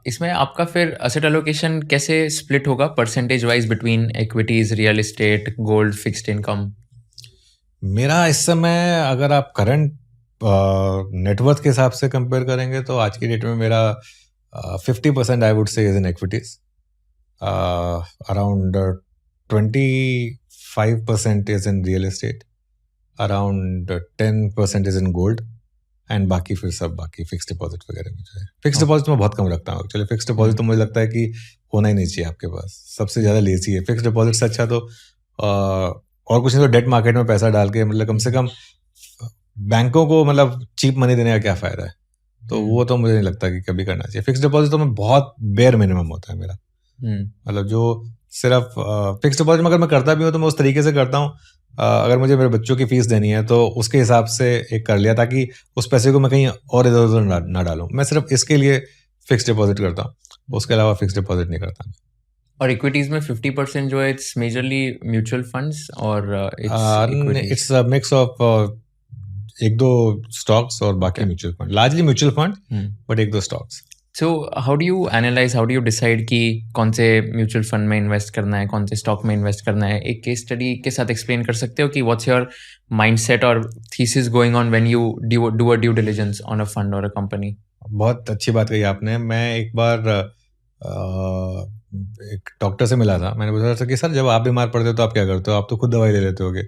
इसमें आपका फिर एसेट एलोकेशन कैसे स्प्लिट होगा percentage wise between equities, real estate, gold, fixed income? मेरा इस समय अगर आप करंट नेटवर्थ के हिसाब से कंपेयर करेंगे तो आज की डेट में मेरा 50% I would say is in equities, around 25% is in real estate, around 10% is in gold, and बाकी फिर सब बाकी फिक्स डिपॉजिट वगैरह में जो है। फिक्स डिपॉजिट मैं बहुत कम रखता हूँ एक्चुअली। फिक्स डिपॉजिट तो मुझे लगता है कि होना ही नहीं चाहिए आपके पास, सबसे ज़्यादा लेजी है। फिक्स डिपॉजिट से अच्छा तो और कुछ नहीं तो डेट मार्केट में पैसा डाल के मतलब कम से कम बैंकों को मतलब चीप मनी देने का क्या फ़ायदा है। तो वो तो मुझे नहीं लगता कि कभी करना चाहिए। फिक्स डिपॉजिट तो मैं बहुत बेयर मिनिमम होता है मेरा, मतलब जो सिर्फ फिक्स डिपॉजिट में अगर मैं करता भी हूँ तो मैं उस तरीके से करता हूँ, अगर मुझे मेरे बच्चों की फीस देनी है तो उसके हिसाब से एक कर लिया, ताकि उस पैसे को मैं कहीं और इधर उधर ना डालूं। मैं सिर्फ इसके लिए फिक्स डिपॉजिट करता हूँ, उसके अलावा फिक्स डिपॉजिट नहीं करता। और इक्विटीज में 50% जो है इट्स मेजरली म्यूचुअल फंड्स और इट्स अ मिक्स ऑफ एक दो स्टॉक्स और बाकी mutual fund, largely mutual fund, but एक दो stocks. So how do you analyse, how do you decide कि कौन से म्यूचुअल फंड में इन्वेस्ट करना है, कौन से स्टॉक में इन्वेस्ट करना है? एक केस स्टडी के साथ एक्सप्लेन कर सकते हो कि व्हाट्स योर माइंडसेट और thesis going on when you do a due diligence on a fund और अ कंपनी? बहुत अच्छी बात कही आपने। मैं एक बार एक डॉक्टर से मिला था, मैंने पूछा था कि सर जब आप बीमार पड़ते हो तो आप क्या करते हो, आप तो खुद दवाई ले लेते होगे।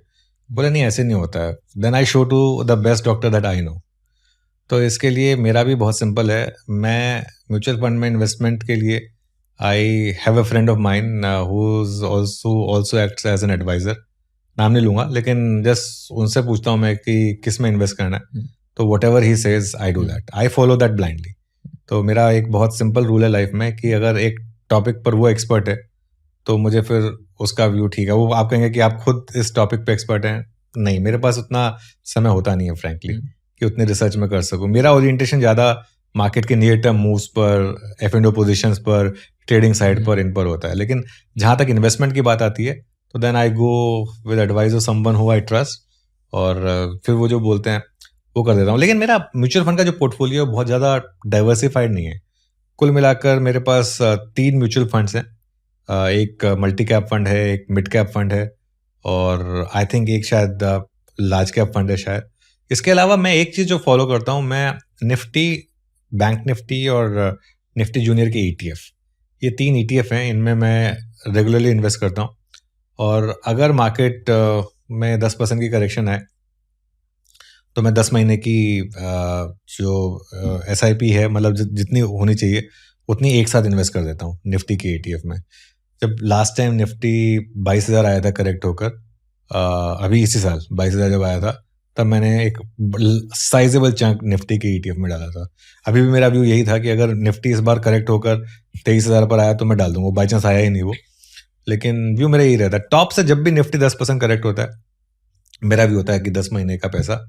बोले नहीं ऐसे नहीं होता है। Then I show to the best doctor that I know. तो इसके लिए मेरा भी बहुत सिंपल है। मैं म्यूचुअल फंड में इन्वेस्टमेंट के लिए I have a friend of mine who is also acts as an advisor. नाम नहीं लूंगा, लेकिन जस्ट उनसे पूछता हूँ मैं कि किस में इन्वेस्ट करना है, तो what ever he says I do that, I follow that blindly. तो मेरा एक बहुत सिंपल रूल है लाइफ में कि अगर एक टॉपिक पर वो एक्सपर्ट है तो मुझे फिर उसका व्यू ठीक है। वो आप कहेंगे कि आप खुद इस टॉपिक पे एक्सपर्ट हैं, नहीं, मेरे पास उतना समय होता नहीं है फ्रैंकली कि उतनी रिसर्च में कर सकूं। मेरा ओरिएंटेशन ज़्यादा मार्केट के नियर टर्म मूव्स पर, F&O पोजीशंस पर, ट्रेडिंग साइड पर, इन पर होता है। लेकिन जहाँ तक इन्वेस्टमेंट की बात आती है तो then I go with advice of someone who I trust, और फिर वो जो बोलते हैं वो कर देता हूँ। लेकिन मेरा म्यूचुअल फंड का जो पोर्टफोलियो बहुत ज़्यादा डाइवर्सिफाइड नहीं है। कुल मिलाकर मेरे पास 3 म्यूचुअल फंड्स हैं। एक मल्टी कैप फंड है, एक मिड कैप फंड है, और आई थिंक एक शायद लार्ज कैप फंड है शायद। इसके अलावा मैं एक चीज़ जो फॉलो करता हूँ, मैं निफ्टी, बैंक निफ्टी और निफ्टी जूनियर के ETF, ये 3 ETF हैं, इनमें मैं रेगुलरली इन्वेस्ट करता हूँ। और अगर मार्केट में 10% की करेक्शन है तो मैं 10 महीने की जो SIP है, मतलब जितनी होनी चाहिए उतनी एक साथ इन्वेस्ट कर देता हूँ निफ्टी के ETF में। जब लास्ट टाइम निफ्टी 22,000 आया था करेक्ट होकर, अभी इसी साल 22,000 जब आया था, तब मैंने एक साइजेबल चंक निफ्टी के ETF में डाला था। अभी भी मेरा व्यू यही था कि अगर निफ्टी इस बार करेक्ट होकर 23,000 पर आया तो मैं डाल दूंगा। बाई चांस आया ही नहीं वो, लेकिन व्यू मेरा यही रहता है। टॉप से जब भी निफ्टी 10% करेक्ट होता है, मेरा व्यू होता है कि 10 महीने का पैसा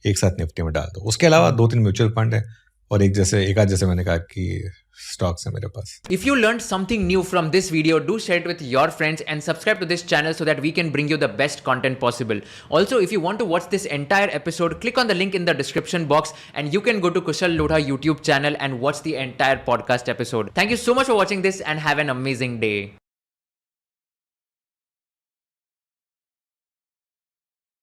एक साथ निफ्टी में डाल दो। उसके अलावा 2-3 म्यूचुअल फंड है और एक आध जैसे मैंने कहा कि stocks है मेरे पास। If you learned something new from this video, do share it with your friends and subscribe to this channel so that we can bring you the best content possible. Also, if you want to watch this entire episode, click on the link in the description box and you can go to Kushal Lodha YouTube channel and watch the entire podcast episode. Thank you so much for watching this and have an amazing day.